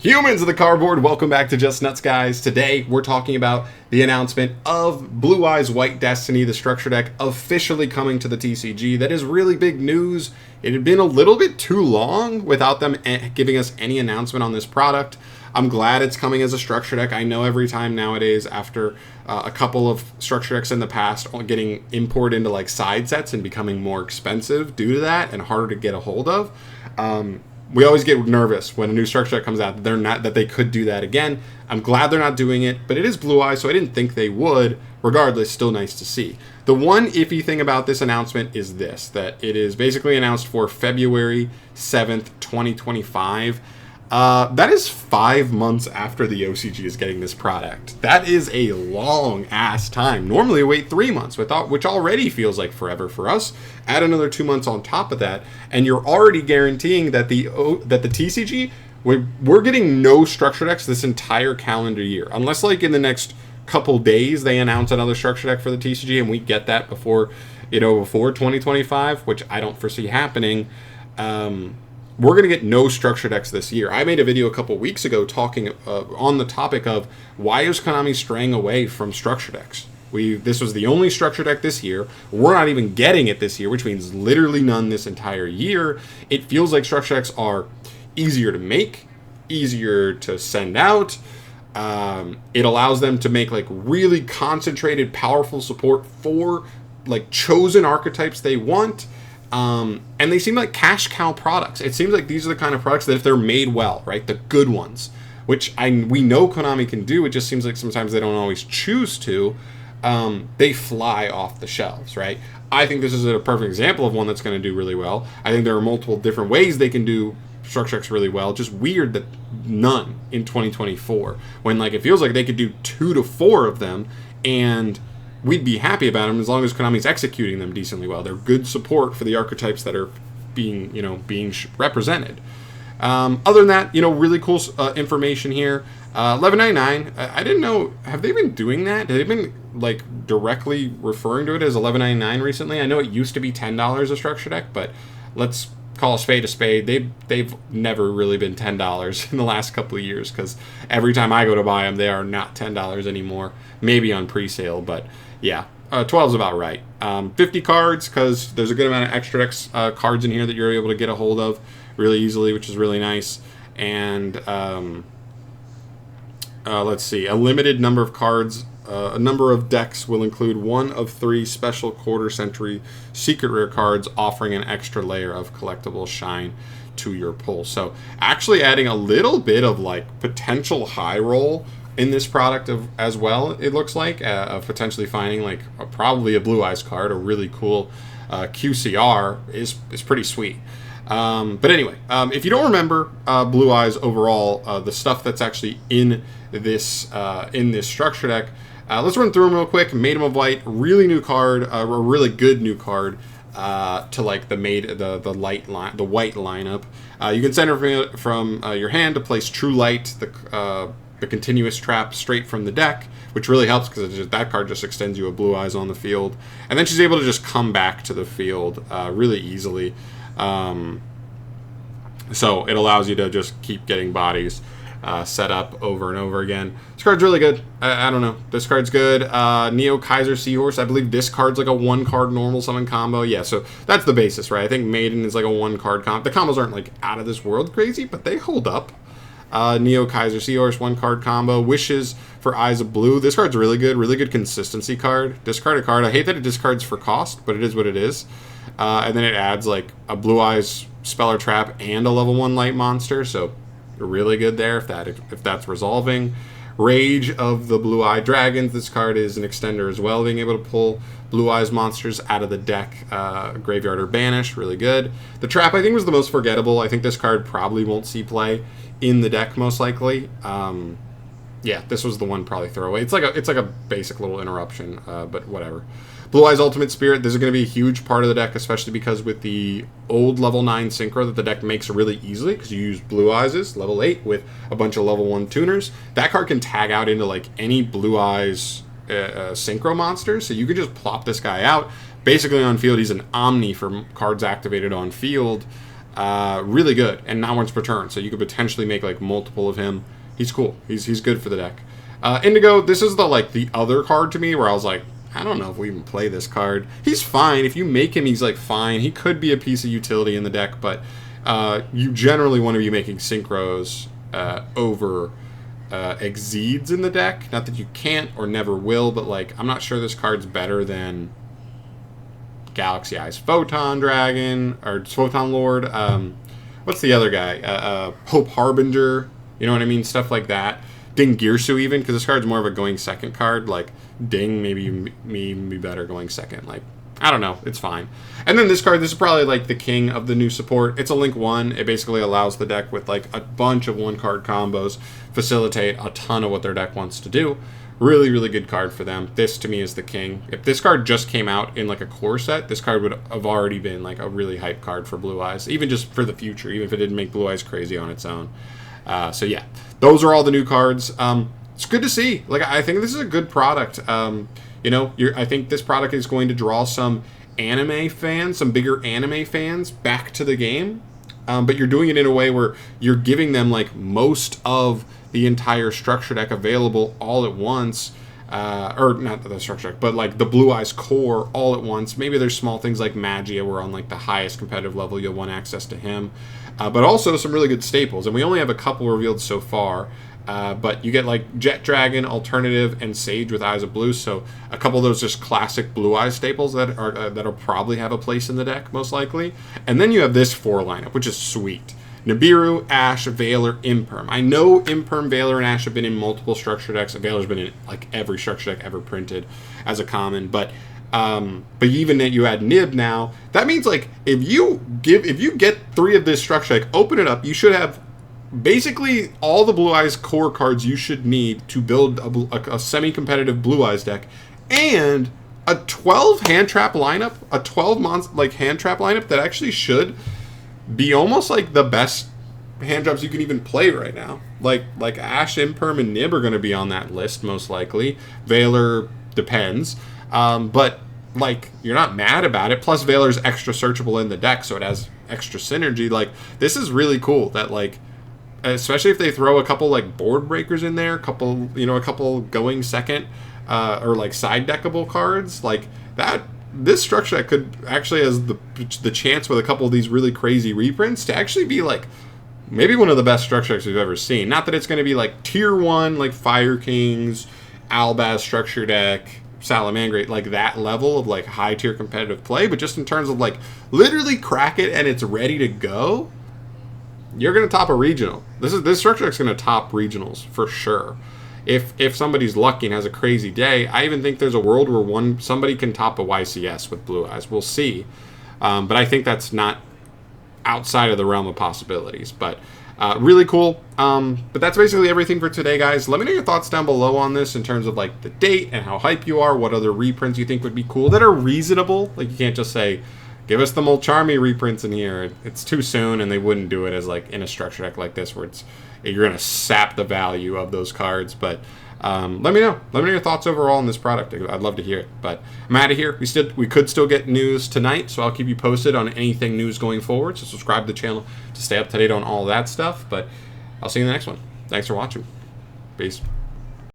Humans of the cardboard, welcome back to Just Nuts, guys. Today we're talking about the announcement of Blue Eyes White Destiny, the structure deck officially coming to the TCG. That is really big news. It had been a little bit too long without them giving us any announcement on this product. I'm glad it's coming as a structure deck. I know every time nowadays, after a couple of structure decks in the past getting imported into like side sets and becoming more expensive due to that and harder to get a hold of, we always get nervous when a new structure deck comes out that they could do that again. I'm glad they're not doing it, but it is Blue Eyes, so I didn't think they would. Regardless, still nice to see. The one iffy thing about this announcement is this, that it is basically announced for February 7th, 2025. That is 5 months after the OCG is getting this product. That is a long ass time. Normally we wait 3 months, which already feels like forever for us. Add another 2 months on top of that, and you're already guaranteeing that the TCG, we're getting no structure decks this entire calendar year, unless like in the next couple days they announce another structure deck for the TCG and we get that before 2025, which I don't foresee happening. We're going to get no structure decks this year. I made a video a couple weeks ago talking on the topic of why is Konami straying away from structure decks. This was the only structure deck this year. We're not even getting it this year, which means literally none this entire year. It feels like structure decks are easier to make, easier to send out. It allows them to make like really concentrated, powerful support for like chosen archetypes they want. And they seem like cash cow products. It seems like these are the kind of products that if they're made well, right, the good ones, which we know Konami can do, it just seems like sometimes they don't always choose to, they fly off the shelves, right? I think this is a perfect example of one that's going to do really well. I think there are multiple different ways they can do structure decks really well. Just weird that none in 2024, when like it feels like they could do 2 to 4 of them and we'd be happy about them as long as Konami's executing them decently well. They're good support for the archetypes that are being represented. Other than that, really cool information here. $11.99. I didn't know. Have they been doing that? Have they been like directly referring to it as $11.99 recently? I know it used to be $10 a structure deck, but let's call a spade a spade. They've never really been $10 in the last couple of years, because every time I go to buy them, they are not $10 anymore. Maybe on pre-sale, but yeah, 12 is about right. 50 cards, because there's a good amount of extra decks cards in here that you're able to get a hold of really easily, which is really nice. And let's see, a limited number of cards. A number of decks will include 1 of 3 special quarter-century secret rare cards, offering an extra layer of collectible shine to your pull. So actually adding a little bit of like potential high roll in this product as well, it looks like, of potentially finding like probably a Blue Eyes card, a really cool QCR is pretty sweet. But anyway, if you don't remember Blue Eyes overall, the stuff that's actually in this structure deck, let's run through them real quick. Maiden of Light, really new card, a really good new card to like the white lineup. You can send it from your hand to place True Light, the continuous trap straight from the deck, which really helps because that card just extends you a Blue Eyes on the field, and then she's able to just come back to the field really easily. So it allows you to just keep getting bodies set up over and over again. This card's really good. I don't know. This card's good. Neo Kaiser Seahorse. I believe this card's like a 1-card normal summon combo. Yeah, so that's the basis, right? I think Maiden is like a 1-card combo. The combos aren't like out of this world crazy, but they hold up. Neo Kaiser Seahorse, 1-card combo. Wishes for Eyes of Blue. This card's really good consistency card. Discard a card. I hate that it discards for cost, but it is what it is. And then it adds like a Blue Eyes Speller Trap and a level 1 light monster, so really good there if that's resolving. Rage of the Blue Eye Dragons. This card is an extender as well, being able to pull Blue Eyes monsters out of the deck, graveyard or banish. Really good. The Trap, I think, was the most forgettable. I think this card probably won't see play in the deck most likely. Yeah, this was the one probably throwaway. It's like a basic little interruption, but whatever. Blue Eyes Ultimate Spirit, this is going to be a huge part of the deck, especially because with the old level 9 Synchro that the deck makes really easily, because you use Blue Eyes' level 8 with a bunch of level 1 tuners, that card can tag out into like any Blue Eyes Synchro monster, so you could just plop this guy out. Basically on field, he's an Omni for cards activated on field. Really good, and not once per turn, so you could potentially make like multiple of him. He's cool. He's good for the deck. Indigo, this is the other card to me where I was like, I don't know if we even play this card. He's fine. If you make him, he's like fine. He could be a piece of utility in the deck, but you generally want to be making synchros over Exceeds in the deck. Not that you can't or never will, but like I'm not sure this card's better than Galaxy Eyes Photon Dragon or Photon Lord. What's the other guy? Hope Harbinger. You know what I mean? Stuff like that. Ding Girsu even, because this card's more of a going second card. Like Ding maybe be better going second. Like I don't know. It's fine. And then this card, this is probably like the king of the new support. It's a link 1. It basically allows the deck with like a bunch of 1-card combos facilitate a ton of what their deck wants to do. Really, really good card for them. This, to me, is the king. If this card just came out in like a core set, this card would have already been like a really hype card for Blue Eyes, even just for the future, even if it didn't make Blue Eyes crazy on its own. So yeah, those are all the new cards. It's good to see. Like I think this is a good product. You know, I think this product is going to draw some anime fans, some bigger anime fans back to the game. But you're doing it in a way where you're giving them like most of the entire structure deck available all at once. Or not the structure deck, but like the Blue Eyes core all at once. Maybe there's small things like Magia where on like the highest competitive level you'll want access to him. But also some really good staples. And we only have a couple revealed so far. But you get like Jet Dragon, Alternative, and Sage with Eyes of Blue. So a couple of those just classic Blue Eyes staples that'll probably have a place in the deck, most likely. And then you have this 4 lineup, which is sweet. Nibiru, Ash, Veiler, Imperm. I know Imperm, Veiler, and Ash have been in multiple structure decks. Veiler's been in like every structure deck ever printed as a common. But even that you add Nib now, that means like if you get 3 of this structure deck, open it up, you should have basically all the Blue Eyes core cards you should need to build a semi-competitive Blue Eyes deck, and a 12 hand trap lineup, a 12 hand trap lineup that actually should be almost like the best hand traps you can even play right now. Like Ash, Imperm, and Nib are going to be on that list most likely. Veiler depends, but like you're not mad about it. Plus Veiler's extra searchable in the deck, so it has extra synergy. Like this is really cool that like. Especially if they throw a couple like board breakers in there, a couple going second, or like side deckable cards like that. This structure that could actually has the chance with a couple of these really crazy reprints to actually be like maybe one of the best structure decks we've ever seen. Not that it's going to be like tier 1 like Fire Kings, Albaz structure deck, Salamangreat, like that level of like high tier competitive play, but just in terms of like literally crack it and it's ready to go. You're going to top a regional. This structure deck's going to top regionals for sure. If somebody's lucky and has a crazy day, I even think there's a world where somebody can top a YCS with Blue Eyes. We'll see. But I think that's not outside of the realm of possibilities. But really cool. But that's basically everything for today, guys. Let me know your thoughts down below on this in terms of like the date and how hype you are. What other reprints you think would be cool that are reasonable. Like you can't just say, give us the Molcharmy reprints in here. It's too soon, and they wouldn't do it as like in a structure deck like this where you're going to sap the value of those cards. But let me know. Let me know your thoughts overall on this product. I'd love to hear it. But I'm out of here. We could still get news tonight, so I'll keep you posted on anything news going forward. So subscribe to the channel to stay up to date on all that stuff. But I'll see you in the next one. Thanks for watching. Peace.